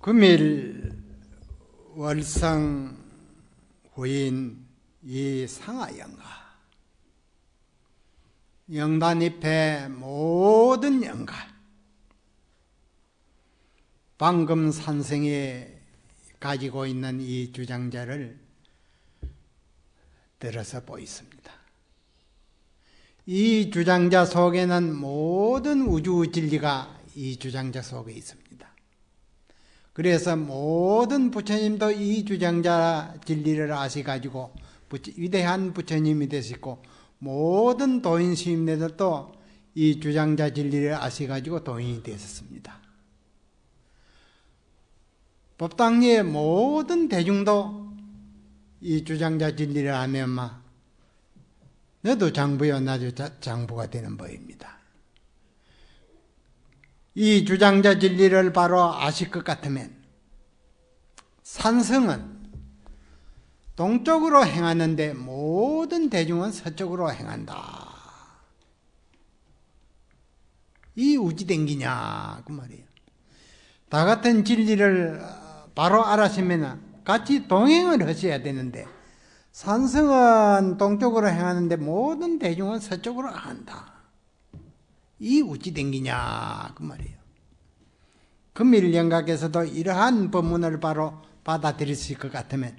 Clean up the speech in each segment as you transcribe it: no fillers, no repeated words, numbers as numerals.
금일 월성 후인 이 상하영가 영단잎의 모든 영가 방금 산성이 가지고 있는 이 주장자를 들어서 보있습니다. 이 주장자 속에는 모든 우주 진리가 이 주장자 속에 있습니다. 그래서 모든 부처님도 이 주장자 진리를 아셔가지고 위대한 부처님이 되시고 모든 도인 스님들도 이 주장자 진리를 아셔가지고 도인이 되셨습니다. 법당리의 모든 대중도 이 주장자 진리를 하면 너도 장부여 나도 장부가 되는 법입니다. 이 주장자 진리를 바로 아실 것 같으면 산성은 동쪽으로 행하는데 모든 대중은 서쪽으로 행한다. 이 우지댕기냐 그 말이에요. 다 같은 진리를 바로 알았으면 같이 동행을 하셔야 되는데 산성은 동쪽으로 행하는데 모든 대중은 서쪽으로 한다. 이 우지댕기냐 그 말이에요. 금일영각에서도 이러한 법문을 바로 받아들이실 것 같으면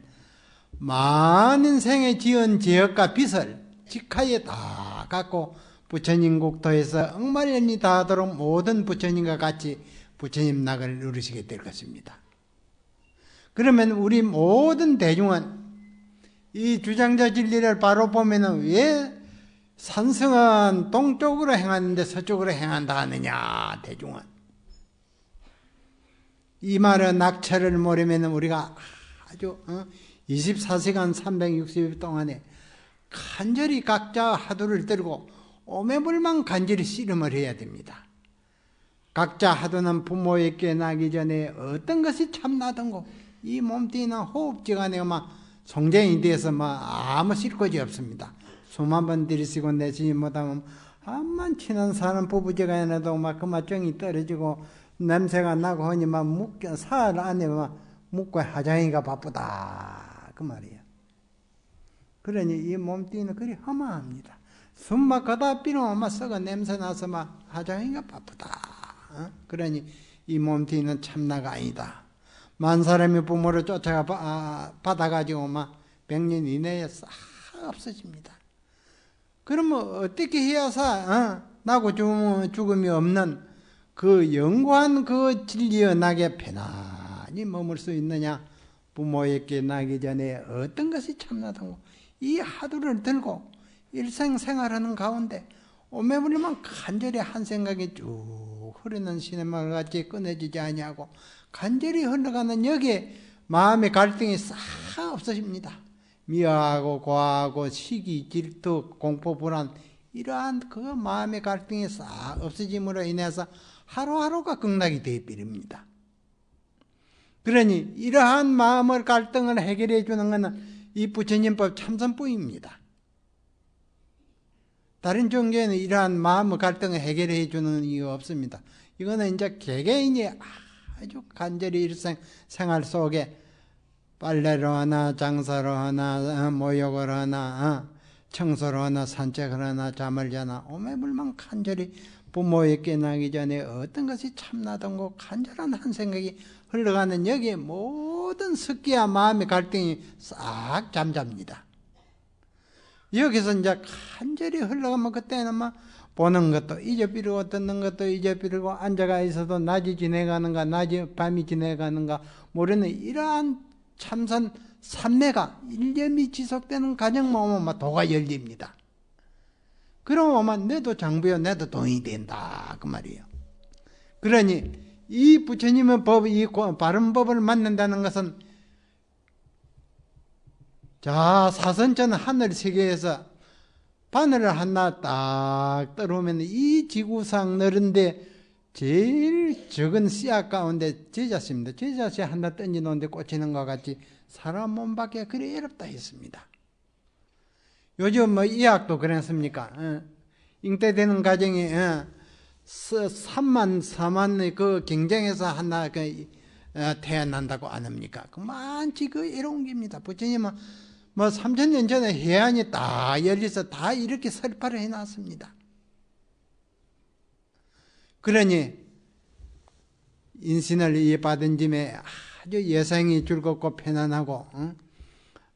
많은 생에 지은 죄업과 빚을 직하에 다 갖고 부처님 국토에서 억만년이 다하도록 모든 부처님과 같이 부처님 낙을 누리시게 될 것입니다. 그러면 우리 모든 대중은 이 주장자 진리를 바로 보면은 왜 산성은 동쪽으로 행하는데 서쪽으로 행한다 하느냐 대중은. 이 말은 낙처를 모르면 우리가 아주 24시간 360일 동안에 간절히 각자 화두를 들고 오매불망 간절히 씨름을 해야 됩니다. 각자 화두는 부모에게 나기 전에 어떤 것이 참나든고 이 몸뚱이나 호흡지간에 송쟁이 돼서 아무 실것이 없습니다. 수만 번 들이쉬고 내쉬지 못하면 암만 친한 사람 부부지간에도 그만 정이 떨어지고 냄새가 나고 하니 묶여 살 안에 묶고 화장이가 바쁘다 그 말이에요. 그러니 이 몸뚱이는 그리 허망합니다. 숨만 거다 비누면 썩어 냄새 나서 화장이가 바쁘다. 그러니 이 몸뚱이는 참나가 아니다. 만 사람이 부모를 쫓아가 받아가지고 100년 이내에 싹 없어집니다. 그러면 어떻게 해야 나고 죽음이 없는 그 영구한 그 진리의 낙에 편안히 머물 수 있느냐? 부모에게 나기 전에 어떤 것이 참나다고 이 화두를 들고 일생생활하는 가운데 오매불만 간절히 한 생각이 쭉 흐르는 시냇물 같이 끊어지지 아니하고 간절히 흘러가는 여기에 마음의 갈등이 싹 없어집니다. 미워하고 고하고 시기, 질투, 공포, 불안 이러한 그 마음의 갈등이 싹 없어짐으로 인해서 하루하루가 극락이 되어버립니다. 그러니 이러한 마음의 갈등을 해결해 주는 것은 이 부처님법 참선법입니다. 다른 종교에는 이러한 마음의 갈등을 해결해 주는 이유가 없습니다. 이거는 이제 개개인이 아주 간절히 일생생활 속에 빨래로 하나 장사로 하나 모욕을 하나 청소를 하나 산책을 하나 잠을 자나 오매불망 간절히 부모에게 나기 전에 어떤 것이 참나던고 간절한 한 생각이 흘러가는 여기에 모든 습기와 마음의 갈등이 싹 잠잡니다. 여기서 이제 간절히 흘러가면 그때는 보는 것도 잊어버리고 듣는 것도 잊어버리고 앉아가 있어도 낮이 지내가는가 밤이 지내가는가 모르는 이러한 참선 삼매가 일념이 지속되는 과정만 오면 도가 열립니다. 그러면 내도 장부여 내도 동이 된다 그 말이에요. 그러니 이 부처님의 법, 이 바른 법을 만난다는 것은 자 사선천 하늘 세계에서 바늘을 하나 딱 떨어오면 이 지구상 넓은데 제일 적은 씨앗 가운데 제자씨입니다. 제자씨 하나 던져놓은데 꽂히는 것 같이 사람 몸 밖에 그리 어렵다 했습니다. 요즘 의학도 그랬습니까? 잉태되는 가정이 3만 4만 그 경쟁에서 하나 태어난다고 안 합니까? 그만치 그 이로운 겁니다. 부처님은 뭐 3000년 전에 해안이 다 열려서 다 이렇게 설파를 해놨습니다. 그러니 인신을 받은 짐에 아주 여생이 즐겁고 편안하고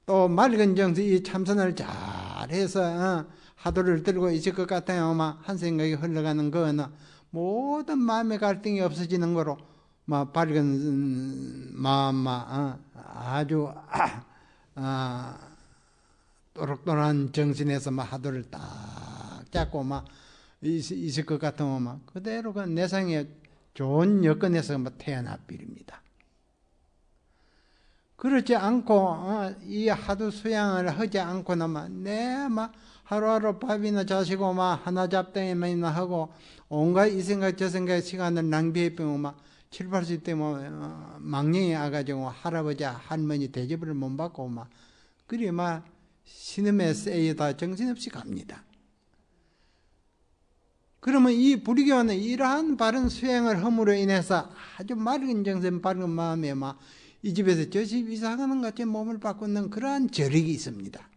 또 맑은 정서 이 참선을 잘해서 화두를 들고 있을 것 같아요. 한 생각이 흘러가는 거는 모든 마음의 갈등이 없어지는 거로 밝은 마음 아주 또록또록한 정신에서 화두를 딱 잡고 있을 것 같으면 그대로 그 내상에 좋은 여건에서 태어나 버립니다. 그렇지 않고 이 하두 수양을 하지 않고는 하루하루 밥이나 자시고 하나 잡담이나 하고 온갖 이 생각 저 생각 시간을 낭비해 보면 7, 80대 망령이 와가지고 할아버지 할머니 대접을 못 받고 그리 신음에 세이다 정신없이 갑니다. 그러면 이 불교는 이러한 바른 수행을 함으로 인해서 아주 맑은 정신 밝은 마음에 이 집에서 저 집 이사가는 같이 몸을 바꾸는 그러한 저력이 있습니다.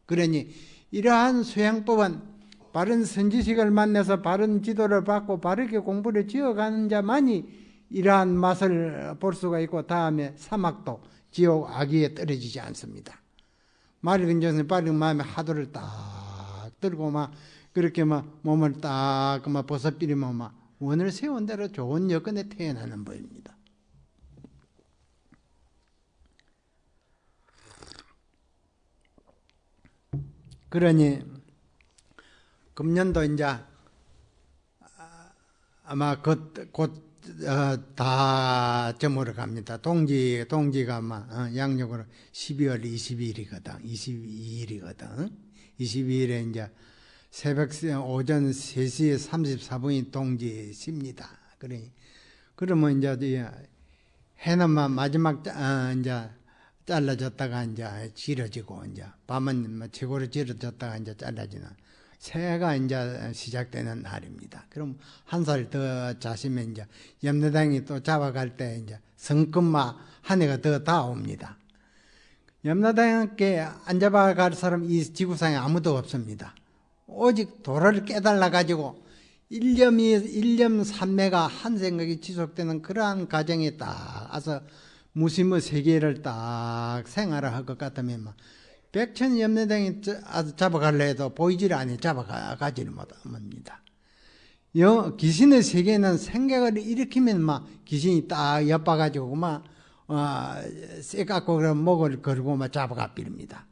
그러니 이러한 수행법은 바른 선지식을 만나서 바른 지도를 받고 바르게 공부를 지어가는 자만이 이러한 맛을 볼 수가 있고 다음에 사막도 지옥 악의에 떨어지지 않습니다. 맑은 정신 밝은 마음에 화두를 딱 들고 그렇게 몸을 딱 벗어버리면 원을 세운 대로 좋은 여건에 태어나는 법입니다. 그러니 금년도 이제 아마 곧 다 저물어 갑니다. 동지가 양력으로 12월 22일이거든. 22일이거든. 22일에 이제 새벽 오전 3시 34분이 동지십니다. 그러면 이제 해는 마지막 이제 잘라졌다가 이제 길어지고 이제 밤은 최고로 길어졌다가 이제 잘라지는 새해가 이제 시작되는 날입니다. 그럼 한 살 더 자시면 이제 염라당이 또 잡아갈 때 이제 성금마 한 해가 더 다옵니다. 염라당께 안 잡아갈 사람 이 지구상에 아무도 없습니다. 오직 도를 깨달아 가지고 일념 삼매가 한 생각이 지속되는 그러한 과정에 딱 와서 무심의 세계를 딱 생활을 할 것 같으면 백천 염라당이 잡아갈래 해도 보이지를 않아 잡아가지를 못합니다. 귀신의 세계는 생각을 일으키면 귀신이 딱 엿봐가지고 쎄갖고 그런 목을 걸고 잡아가 버립니다.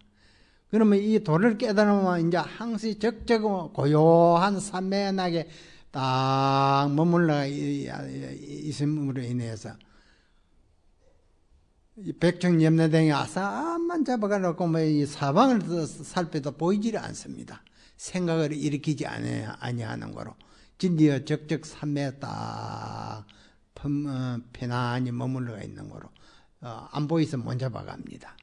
그러면 이 도를 깨달으면 이제 항시 적적 고요한 삼매연하게 딱 머물러 있음으로 인해서 백청 염라당이 아싸만 잡아가놓고 이 사방을 살펴도 보이지를 않습니다. 생각을 일으키지 아니하는 거로 진리의 적적 삼매에 딱 편안히 머물러 있는 거로 안 보이서 못 잡아갑니다.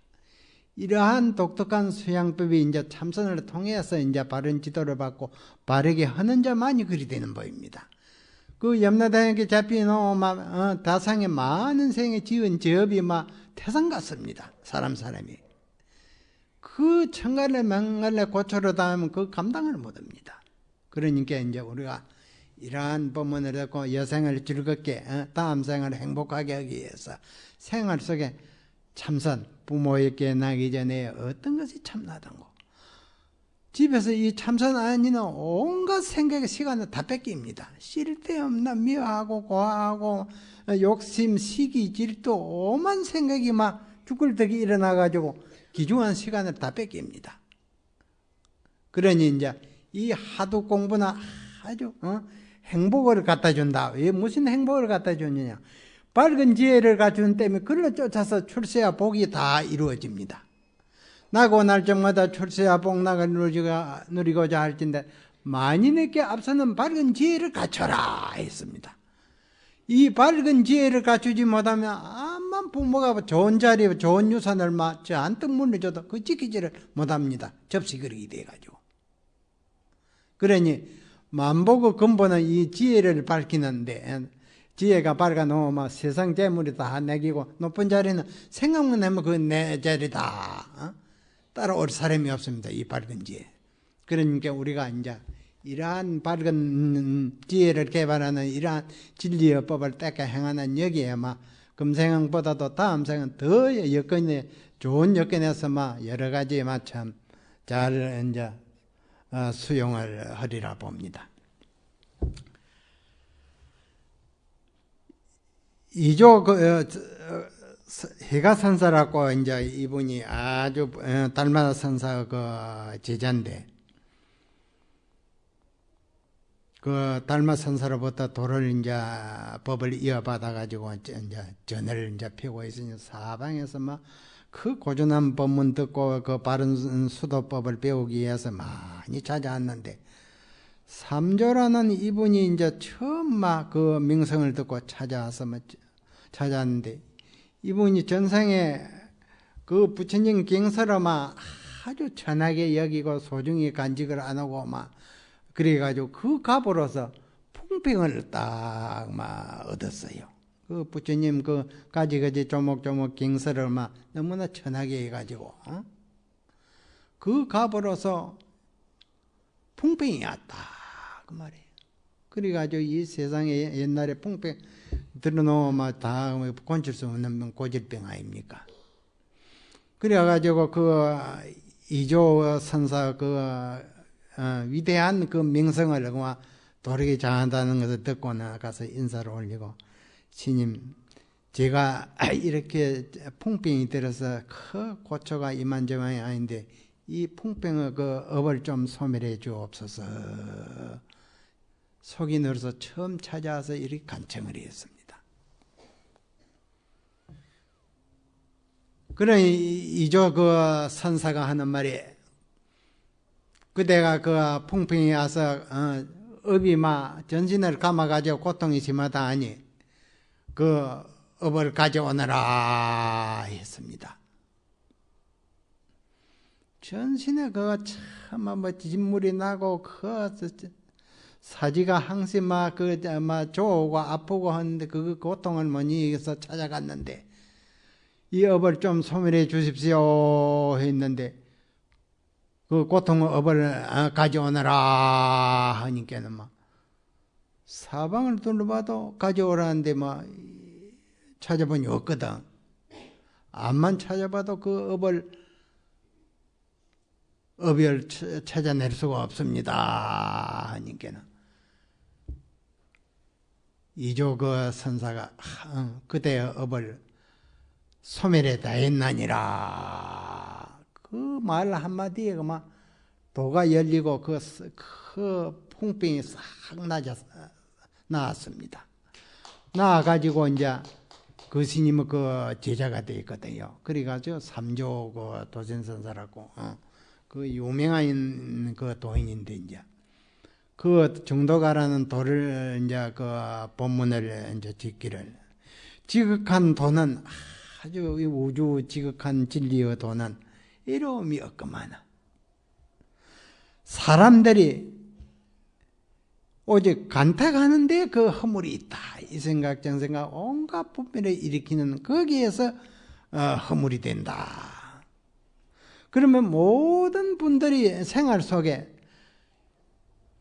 이러한 독특한 수양법이 이제 참선을 통해서 이제 바른 지도를 받고 바르게 하는 자만이 그리 되는 법입니다. 그 염라당에게 잡혀놓은 다상에 많은 생에 지은 죄업이 태산 같습니다. 사람이. 그 천갈래 명갈래 고초로 닿으면 그 감당을 못합니다. 그러니까 이제 우리가 이러한 법문을 듣고 여생을 즐겁게 다음 생을 행복하게 하기 위해서 생활 속에 참선, 부모에게 나기 전에 어떤 것이 참나던고 집에서 이 참선 아니는 온갖 생각의 시간을 다 뺏깁니다. 쓸데없나 미워하고 고하고 욕심, 시기, 질투 오만 생각이 쭈글떡이 일어나가지고 귀중한 시간을 다 뺏깁니다. 그러니 이제 이 하도 공부나 아주 행복을 갖다 준다. 왜 무슨 행복을 갖다 주느냐? 밝은 지혜를 갖춘 때문에 그를 쫓아서 출세와 복이 다 이루어집니다. 나고 날정마다 출세와 복락을 누리고자 할진데 만인에게 앞서는 밝은 지혜를 갖춰라 했습니다. 이 밝은 지혜를 갖추지 못하면 암만 부모가 좋은 자리에 좋은 유산을 잔뜩 물려줘도 그 지키지를 못합니다. 접시그릇이 돼가지고. 그러니 만보고 근본은 이 지혜를 밝히는데 지혜가 밝아 놓으면 세상 재물이 다 내기고 높은 자리는 생각만 하면 그 내 자리다. 따라올 사람이 없습니다. 이 밝은 지혜. 그러니까 우리가 이제 이러한 밝은 지혜를 개발하는 이러한 진리의 법을 닦아 행하는 여기에 금생보다도 다음 생은 더 여건에 좋은 여건에서 여러 가지 참 잘 이제 수용을 하리라 봅니다. 이조 해가선사라고 이제 이분이 아주 달마 선사 제자인데 그 달마 선사로부터 도를 이제 법을 이어받아 가지고 이제 전을 이제 펴고 있으니 사방에서 그 고전한 법문 듣고 그 바른 수도법을 배우기 위해서 많이 찾아왔는데 삼조라는 이분이 이제 처음 그 명성을 듣고 찾아왔는데 이분이 전생에 그 부처님 경서를 아주 천하게 여기고 소중히 간직을 안 하고 그래가지고 그 값으로서 풍병을 딱 얻었어요. 그 부처님 그 가지가지 조목조목 경서를 너무나 천하게 해가지고 그 값으로서 풍병이 왔다 그 말이에요. 그래가지고 이 세상에 옛날에 풍병 들어놓으면 다 고칠 수 없는 고질병 아닙니까? 그래가지고 그 이조 선사 위대한 그 명성을 도르게 잘한다는 것을 듣고 나가서 인사를 올리고 스님 제가 이렇게 풍병이 들어서 그 고초가 이만저만이 아닌데 이 풍병의 그 업을 좀 소멸해 주옵소서 속이 늘어서 처음 찾아와서 이렇게 간청을 했습니다. 그래 이조 그 선사가 하는 말이 그대가 그 풍병이 와서 업이 전신을 감아가지고 고통이 심하다 하니 그 업을 가져오너라 했습니다. 전신에 참 진물이 나고 사지가 항시 좋고 아프고 하는데 그 고통을 뭐니해서 찾아갔는데 이 업을 좀 소멸해 주십시오 했는데 그 고통의 업을 가져오너라 하니까는 사방을 둘러봐도 가져오라는데 찾아보니 없거든. 암만 찾아봐도 그 업을 찾아낼 수가 없습니다 하니까는 이조 그 선사가 그대의 업을 소멸해 다했나니라 그 말 한마디에 도가 열리고 그 풍병이 싹 나왔습니다. 나와가지고 이제 그 스님은 그 제자가 되었거든요. 그래가지고 삼조 그 도전선사라고 그 유명한 그 도인인데 이제 그 정도가라는 도를 이제 그 법문을 이제 짓기를 지극한 도는 아주 우주 지극한 진리의 도는 이로움이 없구만. 사람들이 오직 간택하는데 그 허물이 있다. 이 생각 정생각 온갖 분별을 일으키는 거기에서 허물이 된다. 그러면 모든 분들이 생활 속에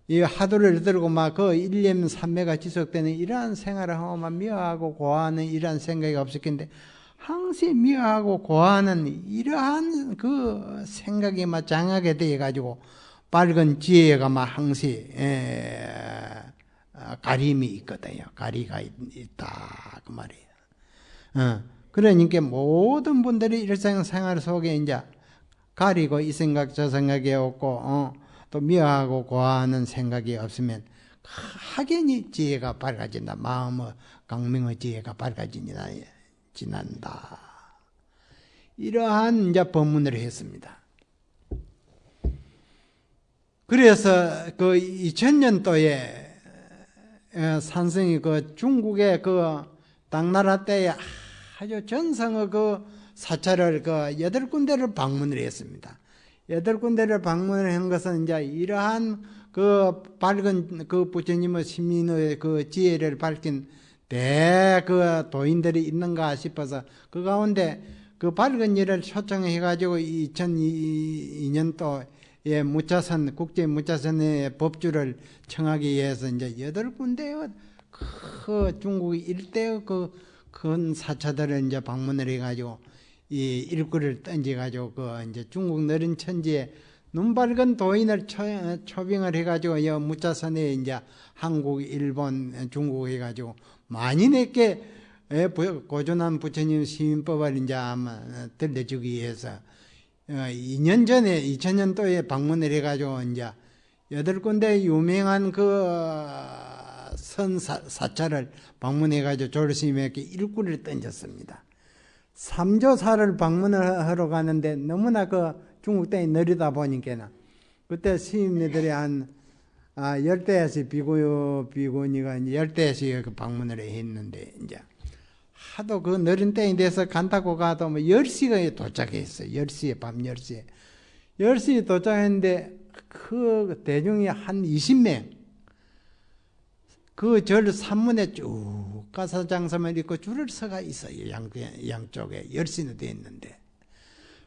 이 화두를 들고 그 일념 삼매가 지속되는 이러한 생활을 하고 미워하고 고하는 이러한 생각이 없었겠는데 항상 미워하고 고하는 이러한 그 생각이 장하게 되어 가지고 밝은 지혜가 항상 가림이 있거든요. 가리가 있다 그 말이에요. 그러니까 모든 분들이 일상생활 속에 이제 가리고 이 생각 저 생각이 없고 또 미워하고 고하는 생각이 없으면 확연히 지혜가 밝아진다. 마음의 강명의 지혜가 밝아진다. 지난다. 이러한 이제 법문을 했습니다. 그래서 그 2000년도에 산성이 그 중국의 그 당나라 때에 아주 전성의 그 사찰을 그 8군데를 방문을 했습니다. 8군데를 방문을 한 것은 이제 이러한 그 밝은 그 부처님의 신민의 그 지혜를 밝힌 그 도인들이 있는가 싶어서 그 가운데 그 밝은 일을 초청해가지고 2002년도에 무차선, 국제 무차선의 법주를 청하기 위해서 이제 8군데의 그 중국 일대의 그 큰 사찰들을 이제 방문을 해가지고 이 일구를 던져가지고 그 이제 중국 너른 천지에 눈 밝은 도인을 초빙을 해가지고 여 무차선에 이제 한국, 일본, 중국 해가지고 만인에게 고존한 부처님 시민법을 이제 아마 들려주기 위해서 2년 전에 2000년도에 방문을 해가지고 이제 8군데 유명한 그 사찰을 방문해가지고 조르스님에게 일구를 던졌습니다. 삼조사를 방문을 하러 가는데 너무나 그 중국 땅이 느리다 보니까 그때 스님네들이 한 10대씩 비구니가 10대씩 방문을 했는데 이제 하도 그 느린 때이 돼서 간다고 가도 뭐 10시에 도착했어요. 10시에, 밤 10시에. 10시에 도착했는데 그 대중이 한 20명. 그 절 산문에 쭉 가사장사만 입고 줄을 서가 있어요. 양쪽에. 10시나 돼 있는데.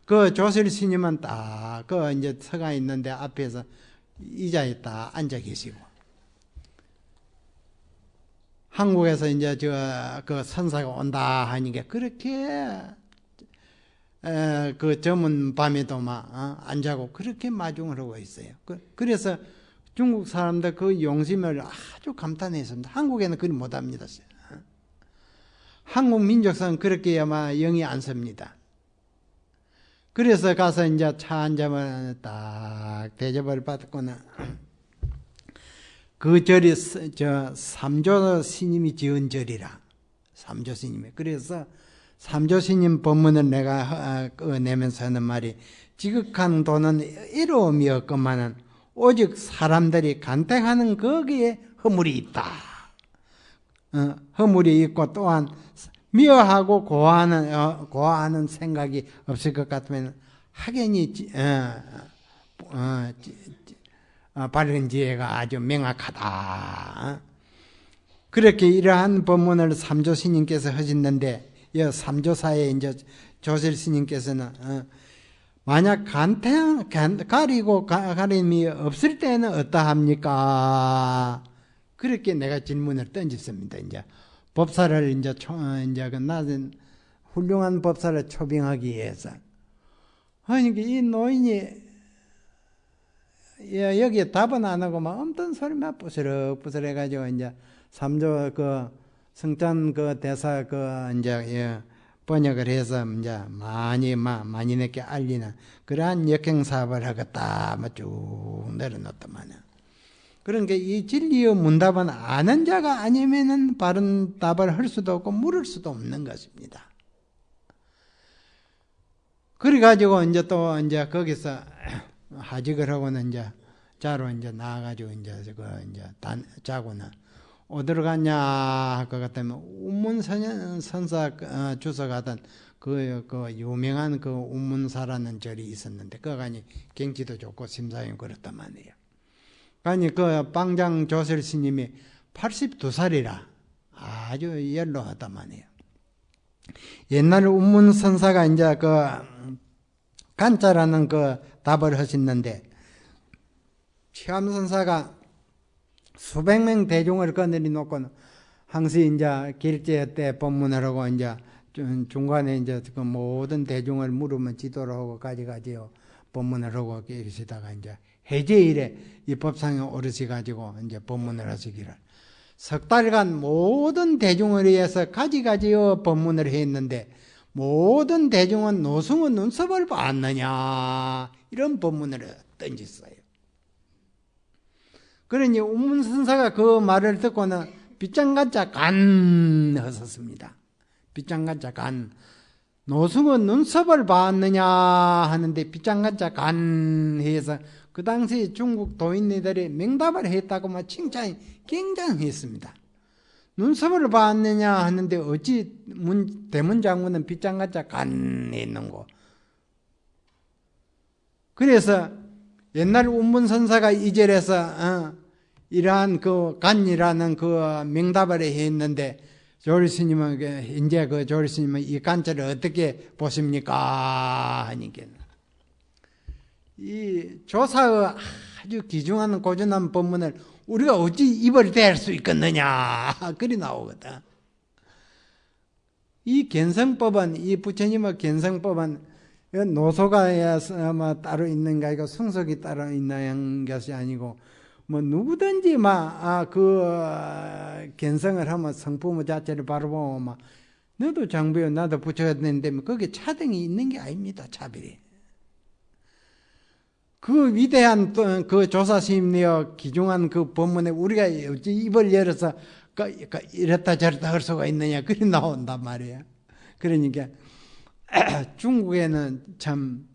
그 조실 스님은 딱 그 이제 서가 있는데 앞에서 의자에 딱 앉아 계시고. 한국에서 이제 그 선사가 온다 하니까 그렇게 그 저문 밤에도 막 안 자고 그렇게 마중을 하고 있어요. 그래서 중국 사람들 그 용심을 아주 감탄했습니다. 한국에는 그리 못합니다. 한국 민족성은 그렇게 아마 영이 안 섭니다. 그래서 가서 이제 차 한 잔을 딱 대접을 받거나 그 절이 삼조 스님이 지은 절이라. 삼조 스님이. 그래서 삼조 스님 법문을 내가 내면서 하는 말이 지극한 도는 이로움이 없건만은 오직 사람들이 간택하는 거기에 허물이 있다. 허물이 있고 또한 미워하고 고아하는 생각이 없을 것 같으면 확연히 밝은 지혜가 아주 명확하다. 그렇게 이러한 법문을 삼조 스님께서 하셨는데, 이 삼조사에 이제 조실 스님께서는 만약 가리고 가림이 없을 때는 어떠합니까? 그렇게 내가 질문을 던졌습니다. 이제 법사를 이제 그 낮은 훌륭한 법사를 초빙하기 위해서. 아니 이 노인이 여기에 답은 안 하고 막 엄청 소리만 부스럭부스럭 해가지고 이제 삼조 그 성찬 그 대사 그 이제 번역을 해서 이제 만인에게 알리는 그러한 역행 사업을 하겠다 쭉 내려놓더만요. 그러니까 이 진리의 문답은 아는 자가 아니면은 바른 답을 할 수도 없고 물을 수도 없는 것입니다. 그래가지고 이제 또 이제 거기서 하직을 하고는 이제 자로 이제 나와가지고 이제 자고는 어디로 갔냐 그 같으면 운문선사 주석하던 그 유명한 그 운문사라는 절이 있었는데 거기니 경치도 좋고 심사위는 그렇단 말이에요. 아니 그 방장 조실 스님이 82살이라 아주 연로하단 말이에요. 옛날 운문선사가 이제 그 간자라는 그 답을 하셨는데 취함선사가 수백 명 대중을 거느리 놓고 항시 이제 길제 때 법문을 하고 이제 중간에 이제 그 모든 대중을 물으면 지도를 하고 가지가지요 법문을 하고 계시다가 이제 해제일에 이 법상에 오르시 가지고 이제 법문을 하시기를 석 달간 모든 대중을 위해서 가지가지요 법문을 했는데 모든 대중은 노승의 눈썹을 봤느냐 이런 법문을 던졌어요. 그러니 운문선사가 그 말을 듣고는 빗장가짜 간 하셨습니다. 빗장가짜 간 노승의 눈썹을 봤느냐 하는데 빗장가짜 간 해서 그 당시 중국 도인들이 명답을 했다고 막 칭찬이 굉장했습니다. 눈썹을 봤느냐 하는데 어찌 대문장군은 빗장가짜 간 했는고. 그래서 옛날 운문선사가 이 절에서 이러한 그 간이라는 그 명답을 했는데 조리 스님은 이제 그 조리 스님은 이 관절을 어떻게 보십니까? 하니까 이 조사의 아주 귀중한 고전한 법문을 우리가 어찌 입을 댈 수 있겠느냐 그리 나오거든. 이 견성법은 이 부처님의 견성법은 노소가 따로 있는가 이거 성속이 따로 있는 것이 아니고 뭐 누구든지 그 견성을 하면 성품 자체를 바로 보면 막 너도 장부여 나도 부처가 되는데 거기에 차등이 있는 게 아닙니다. 차별이. 그 위대한 그 조사스님네요 귀중한 그 법문에 우리가 어찌 입을 열어서 이랬다 저랬다 할 수가 있느냐 그리 나온단 말이에요. 그러니까 중국에는 참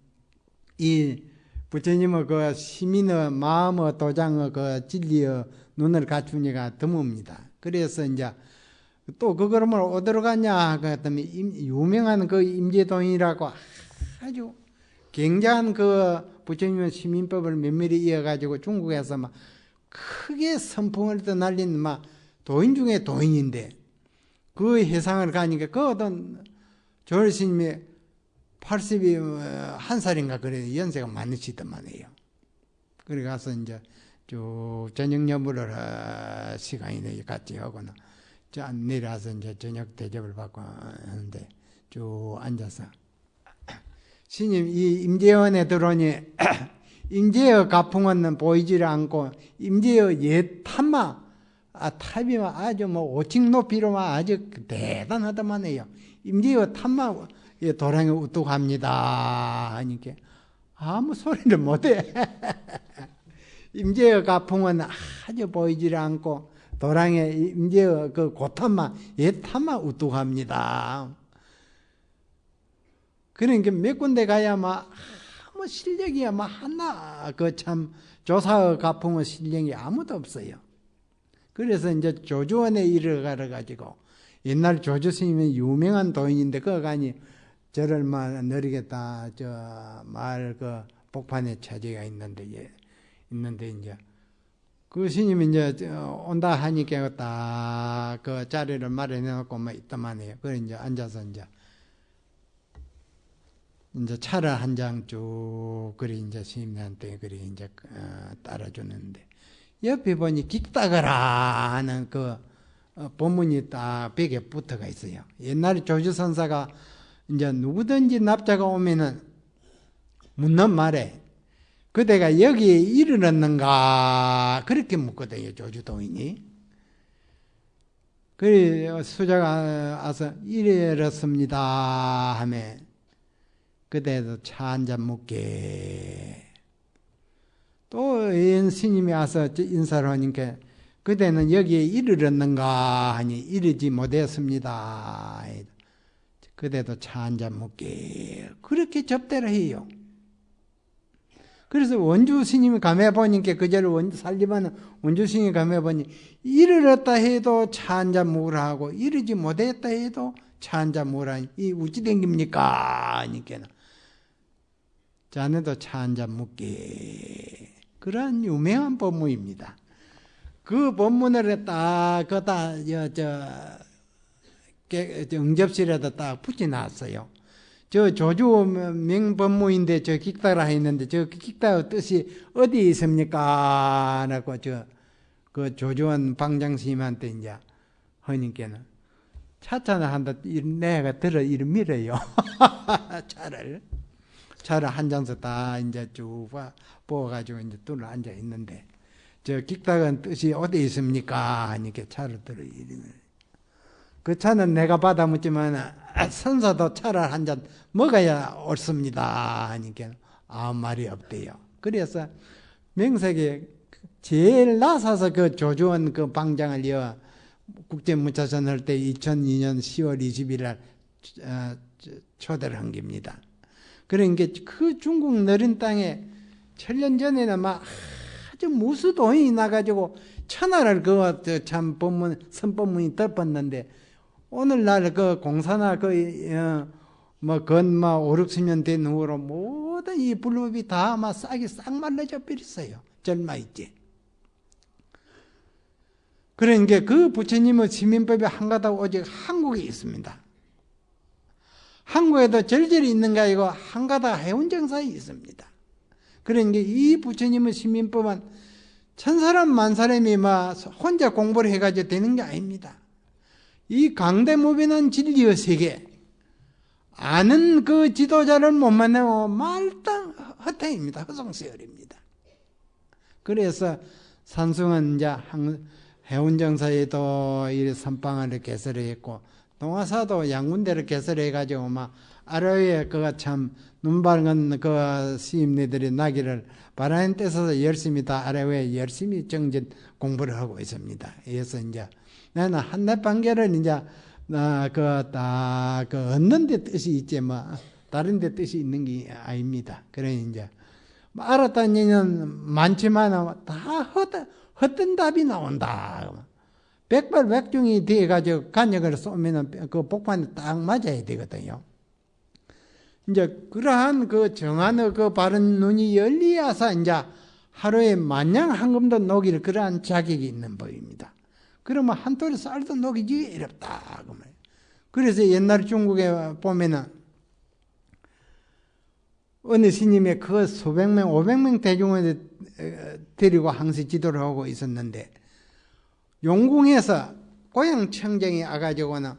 이 부처님의 그 시민의 마음의 도장의 그 진리의 눈을 갖춘 이가 드뭅니다. 그래서 이제 또 그러면 어디로 가냐 그랬더니 유명한 그 임재동이라고 아주 굉장한 그 부처님의 시민법을 면밀히 이어가지고 중국에서 막 크게 선풍을 날린 막 도인 중에 도인인데 그 해상을 가니까 그 어떤 조르스님이 81살인가 그래요. 연세가 많으시더만 해요. 그래 가서 이제 쭉 저녁 여부를 시간이 같이 하고는 내려와서 이제 저녁 대접을 받고 하는데 쭉 앉아서 스님 이 임재원에 들어오니 임재의 가풍은 보이지를 않고 임재의 옛 탑마 탑이 아주 오직 높이로만 아주 대단하다만 해요. 임재의 탑마 도랑에 우뚝합니다 하니까 아무 소리를 못해. 임재의 가풍은 아주 보이지를 않고 도랑에 임재의 그 고탑마 옛 탑마 우뚝합니다. 그러니까 몇 군데 가야 아무 실력이 하나 그 참 조사의 가풍의 실력이 아무도 없어요. 그래서 이제 조주원에 이르가려 가지고 옛날 조주 스님이 유명한 도인인데 그가 아니 저를 너리겠다 저 마을 그 복판에 차지가 있는데 이제 그 스님이 이제 온다 하니까 딱 그 자리를 마련해 놓고 있다만 해요. 그래 이제 앉아서 이제 차를 한 장 쭉 그리 이제 스님한테 그리 이제 따라주는데 옆에 보니 깃따거라 하는 그 본문이 딱 벽에 붙어가 있어요. 옛날에 조주선사가 이제 누구든지 납자가 오면은 묻는 말에 그대가 여기에 이르렀는가 그렇게 묻거든요. 조주도인이. 그래 수자가 와서 이르렀습니다 하며 그대도 차 한잔 묻게. 또 스님이 와서 인사를 하니까 그대는 여기에 이르렀는가 하니 이르지 못했습니다. 그대도 차 한잔 묻게. 그렇게 접대를 해요. 그래서 원주 스님이 감해 보니까 그제를 살림하는 원주 스님이 감해 보니 이르렀다 해도 차 한잔 먹으라 하고 이르지 못했다 해도 차 한잔 먹으라 이 우찌 댕깁니까? 하니까 자네도 차 한잔 묻게. 그런 유명한 법문입니다. 그 법문을 응접실에다 딱 붙여놨어요. 저 조주 명법문인데 저 깃따라 했는데 저 깃따의 뜻이 어디에 있습니까? 라고 그 조주원 방장스님한테 이제 하니까는 차차나 한다 내가 들어 이리 밀어요. 차를 한 장서 다 이제 쭉 뽑아가지고 이제 뚫어 앉아 있는데 저 깃따의 뜻이 어디에 있습니까? 하니까 차를 들어 이리 밀어요. 그 차는 내가 받아 묻지만 선사도 차를 한 잔 먹어야 옳습니다 하니까 아무 말이 없대요. 그래서 명색에 제일 나서서 그 조주원 그 방장을 이어 국제문자선 할 때 2002년 10월 20일 날 초대를 한 겁니다. 그러니까 그 중국 너른 땅에 천년 전에는 아주 무수도인이 나가지고 천하를 참 선법문이 덮었는데 오늘날 그 공사나 건 5, 60년 된 후로 모든 이 불법이 다 싹이 싹 말라져 버렸어요. 절마 있지. 그러니까 그 부처님의 시민법이 한 가닥 오직 한국에 있습니다. 한국에도 절절히 있는 게 아니고 한 가닥 해운정사에 있습니다. 그러니까 이 부처님의 시민법은 천사람 만사람이 막 혼자 공부를 해가지고 되는 게 아닙니다. 이 강대무변한 진리의 세계, 아는 그 지도자를 못 만나고 말단 허탕입니다. 허송세월입니다. 그래서 산승은 이제 해운정사에도 이 선방을 개설했고, 동화사도 양군대를 개설해가지고 막 아래에 그가 참 눈밝은 그 시임네들이 나기를 바라는 뜻에서 열심히 다 아래에 열심히 정진 공부를 하고 있습니다. 그래서 이제 나는 한낱반개를 이제 그 얻는 데 뜻이 있지 뭐 다른 데 뜻이 있는 게 아닙니다. 그러니 이제 알았다는 얘기는 많지만 다 헛된 답이 나온다. 백발백중이 돼가지고 간역을 쏘면은 그 복판에 딱 맞아야 되거든요. 이제 그러한 그 정한의 그 바른 눈이 열리야사 이제 하루에 만냥 한 금도 녹일 그러한 자격이 있는 법입니다. 그러면 한 톨 쌀도 녹이기 어렵다. 그래서 옛날 중국에 보면은 어느 스님의 그 수백 명, 500명 대중을 데리고 항시 지도를 하고 있었는데 용궁에서 고향 청정에 와가지고는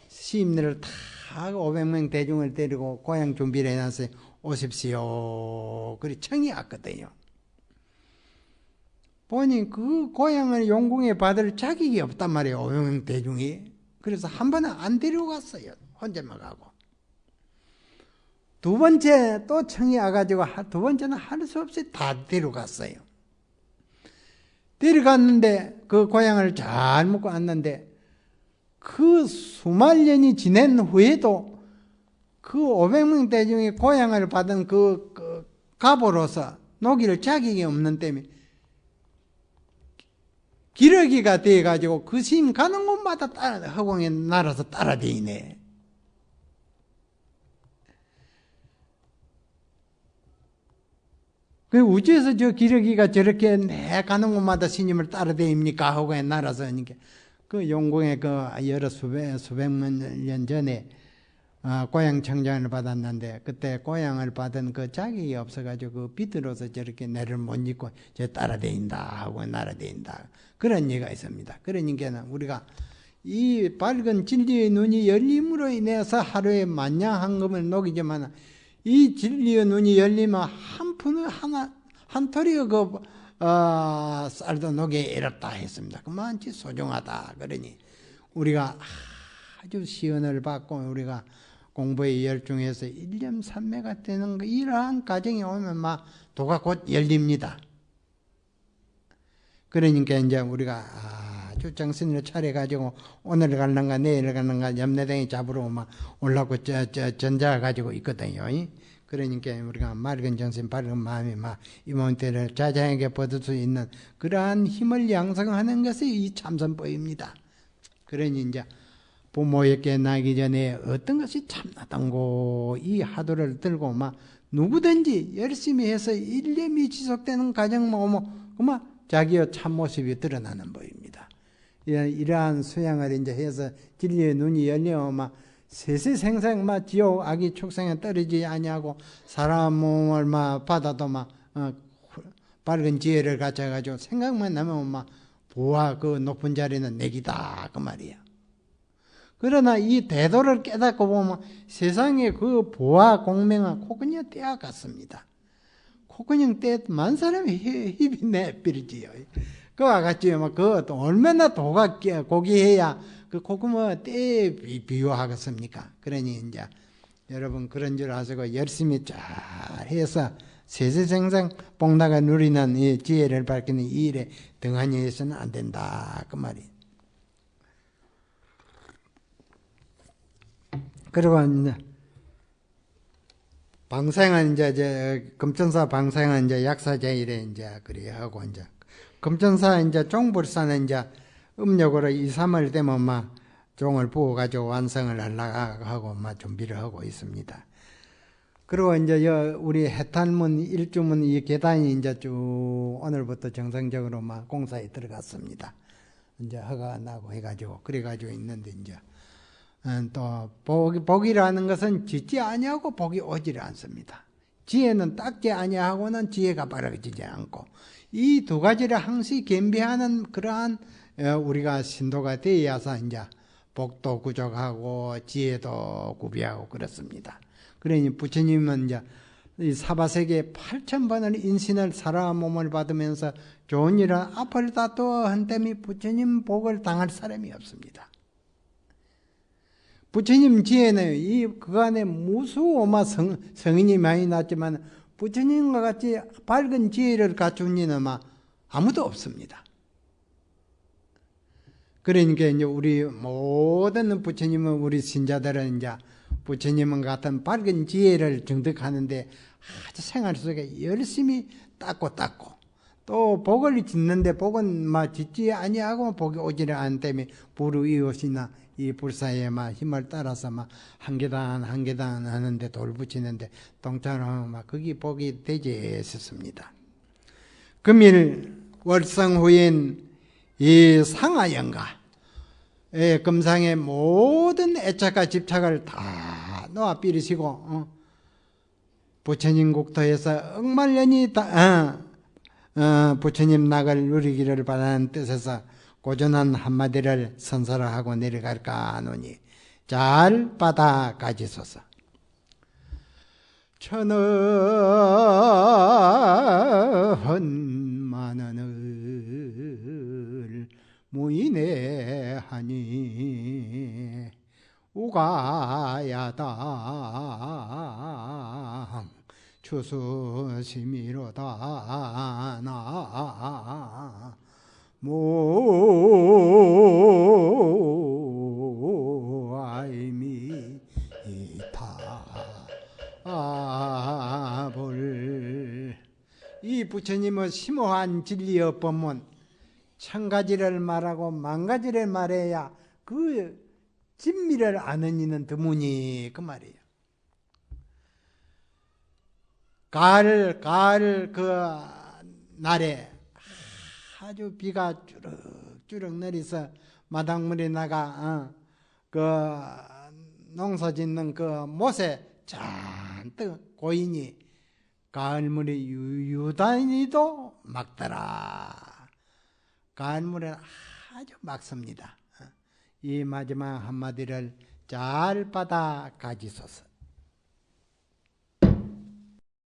시임들을 다 500명 대중을 데리고 고향 준비를 해놨어요. 오십시오. 그리 청이 왔거든요. 보니 그 고향을 용궁에 받을 자격이 없단 말이에요. 500명 대중이. 그래서 한 번은 안 데려갔어요. 혼자만 가고. 두 번째 또 청이 와가지고 두 번째는 할 수 없이 다 데려갔어요. 데려갔는데 그 고향을 잘 먹고 왔는데 그 수만 년이 지난 후에도 그 500명 대중이 고향을 받은 그 갑으로서 녹일 자격이 없는 때문에 기러기가 돼가지고 그 스님 가는 곳마다 허공에 날아서 따라다니네. 그 우주에서 저 기러기가 저렇게 내 가는 곳마다 스님을 따라다닙니까? 하고 날아서 하니까 그 용궁에 그 여러 수백만 년 전에 고향 청장을 받았는데 그때 고향을 받은 그 자격이 없어가지고 그 비트로서 저렇게 내를 못 입고 저 따라다닌다 하고 날아다닌다 그런 얘기가 있습니다. 그러니까 우리가 이 밝은 진리의 눈이 열림으로 인해서 하루에 만냥 한 금을 녹이지만 이 진리의 눈이 열리면 한 푼을 한 톨이 그 쌀도 녹이 어렵다 했습니다. 그만치 소중하다. 그러니 우리가 아주 시연을 받고 우리가 공부에 열중해서 일념삼매가 되는 거 이러한 과정이 오면 막 도가 곧 열립니다. 그러니까 이제 우리가 아주 정신을 차려가지고 오늘 갈는가 내일 갈는가 염내댕이 잡으러 막 올라고 전자 가지고 있거든요. 그러니까 우리가 맑은 정신 밝은 마음이 막 이몸때를 자장하게 뻗을 수 있는 그러한 힘을 양성하는 것이 이 참선법입니다. 그러니 이제 부모에게 나기 전에 어떤 것이 참나던고 이 하도를 들고 막 누구든지 열심히 해서 일념이 지속되는 과정만 오면 그만 자기의 참모습이 드러나는 법입니다. 이러한 수양을 이제 해서 진리의 눈이 열려 막 세세생생 막 지옥 악이 축생에 떨어지지 아니하고 사람 몸을 막 받아도 막 밝은 지혜를 갖춰가지고 생각만 나면 막 부와 그 높은 자리는 내기다 그 말이야. 그러나 이 대도를 깨닫고 보면 세상에 그 부와 공명은 코근형 떼와 같습니다. 코근형 떼만 사람이 힘이 내버리지요. 그와 같이 그 얼마나 도가 고귀해야 그 고구마 때에 비유하겠습니까? 그러니 이제 여러분 그런 줄 아시고 열심히 잘 해서 세세생생 복나가 누리는 이 지혜를 밝히는 이 일에 등한히 해서는 안 된다 그 말이. 그리고 이제 방생은 이제 금천사 방생은 이제 약사제일에 이제 그리 하고 이제 금천사 이제 종불사는 이제 음력으로 2, 3월 되면 막 종을 부어가지고 완성을 하려고 하고 막 준비를 하고 있습니다. 그리고 이제 우리 해탈문 일주문 이 계단이 이제 쭉 오늘부터 정상적으로 막 공사에 들어갔습니다. 이제 허가 나고 해가지고 그래가지고 있는데 이제 또 복이라는 것은 짓지 아니하고 복이 오지를 않습니다. 지혜는 닦지 아니하고는 지혜가 바라지지 않고 이 두 가지를 항시 겸비하는 그러한 우리가 신도가 되어야서 이제 복도 구족하고 지혜도 구비하고 그렇습니다. 그러니 부처님은 이제 이 사바세계 8,000번을 인신을 살아 몸을 받으면서 좋은 일은 앞을 다투어 한때미 부처님 복을 당할 사람이 없습니다. 부처님 지혜는 이 그간에 무수오마 성인이 많이 났지만 부처님과 같이 밝은 지혜를 갖춘 이는 아무도 없습니다. 그러니까 이제 우리 모든 부처님은 우리 신자들은 이제 부처님은 같은 밝은 지혜를 정득하는데 아주 생활 속에 열심히 닦고 또 복을 짓는데 복은 짓지 아니하고 복이 오지를 않기 때문에 불의이웃이나 이 불사의 힘을 따라서 한 계단 하는데 돌 붙이는데 동처럼 거기 복이 되지 있었습니다. 금일 월성 후인 이 상하영가 금상의 모든 애착과 집착을 다 놓아 삐르시고 부처님 국토에서 억만년이 부처님 낙을 누리기를 바라는 뜻에서 고전한 한마디를 선설하고 내려갈까 하노니 잘 받아 가지소서. 천은 만원을 무인해하니 우가야당 추수심이로다 나 모아이미타볼. 이 부처님의 심오한 진리의 법문 1000가지를 말하고 10,000가지를 말해야 그 진미를 아는 이는 드무니 그 말이에요. 가을 그 날에 아주 비가 주룩주룩 내려서 마당물에 나가 그 농사 짓는 그 못에 잔뜩 고이니 가을물에 유유단히도 막더라. 가을물은 아주 막습니다. 이 마지막 한마디를 잘 받아 가지소서.